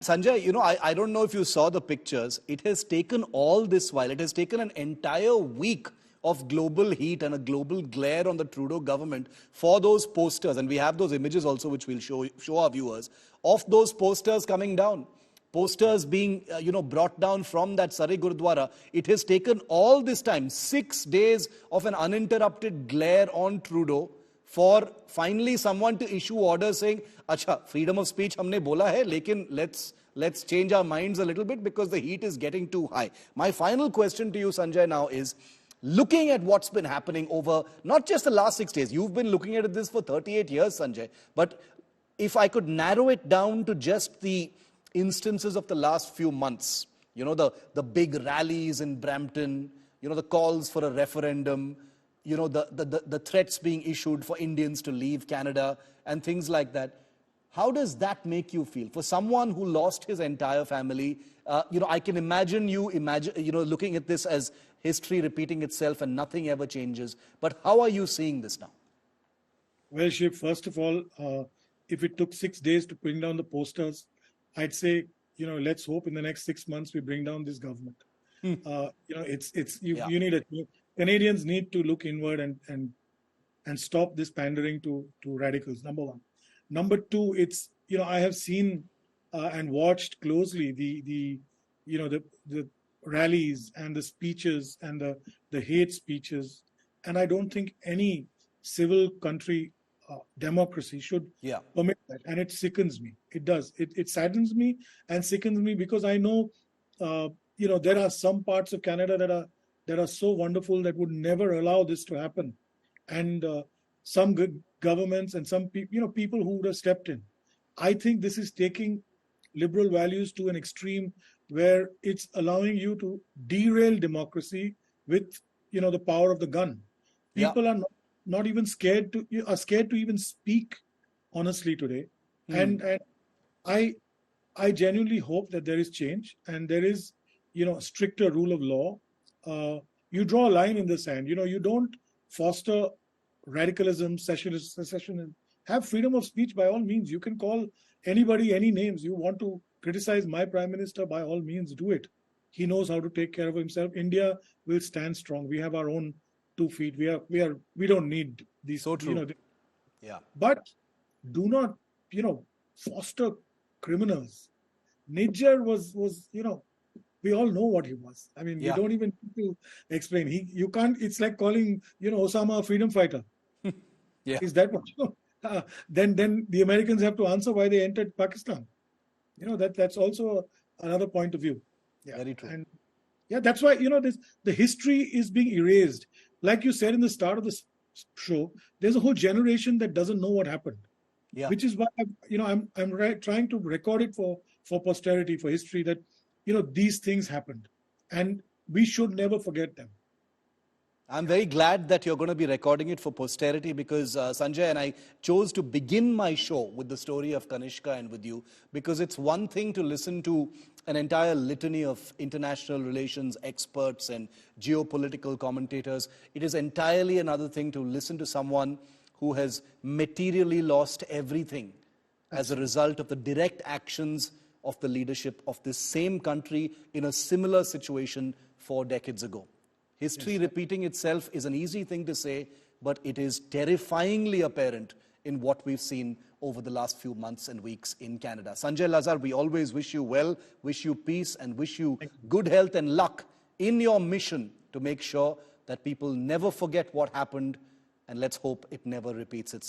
Sanjay, I don't know if you saw the pictures. It has taken all this while. It has taken an entire week of global heat and a global glare on the Trudeau government for those posters. And we have those images also, which we'll show our viewers, of those posters coming down. Posters being, brought down from that Sarai Gurudwara. It has taken all this time, 6 days of an uninterrupted glare on Trudeau, for finally someone to issue orders saying, "Acha, freedom of speech humne bola hai, lekin let's change our minds a little bit because the heat is getting too high." My final question to you, Sanjay, now is, looking at what's been happening over not just the last 6 days, you've been looking at this for 38 years, Sanjay, but if I could narrow it down to just the instances of the last few months, the big rallies in Brampton, the calls for a referendum, the threats being issued for Indians to leave Canada and things like that. How does that make you feel? For someone who lost his entire family, I can imagine you looking at this as history repeating itself and nothing ever changes. But how are you seeing this now? Well, Shiv, first of all, if it took 6 days to bring down the posters, I'd say, let's hope in the next 6 months we bring down this government. You need Canadians need to look inward and stop this pandering to radicals. Number one. Number two, it's I have seen and watched closely the rallies and the speeches and the hate speeches, and I don't think any civil country democracy should permit that, and it sickens me. It does. It saddens me and sickens me because I know there are some parts of Canada that are so wonderful that would never allow this to happen, and some good governments and some people who would have stepped in. I think this is taking liberal values to an extreme where it's allowing you to derail democracy with the power of the gun. People are not even scared to even speak honestly today, and I genuinely hope that there is change and there is stricter rule of law. You draw a line in the sand. You don't foster radicalism, secessionism. Have freedom of speech by all means. You can call anybody any names. You want to criticize my prime minister, by all means do it. He knows how to take care of himself. India will stand strong. We have our own 2 feet. We don't need these. So true. But do not foster criminals. Nijjar was we all know what he was. I mean, you don't even need to explain. You can't. It's like calling Osama a freedom fighter. Is that what then the Americans have to answer why they entered Pakistan? That's also another point of view. Very true. And that's why the history is being erased. Like you said in the start of this show, there's a whole generation that doesn't know what happened. Which is why I'm trying to record it for posterity, for history, that these things happened, and we should never forget them. I'm very glad that you're going to be recording it for posterity because, Sanjay, and I chose to begin my show with the story of Kanishka and with you because it's one thing to listen to an entire litany of international relations experts and geopolitical commentators. It is entirely another thing to listen to someone who has materially lost everything as a result of the direct actions of the leadership of this same country in a similar situation 4 decades ago. History repeating itself is an easy thing to say, but it is terrifyingly apparent in what we've seen over the last few months and weeks in Canada. Sanjay, Lazar, we always wish you well, wish you peace, and wish you good health and luck in your mission to make sure that people never forget what happened, and let's hope it never repeats itself.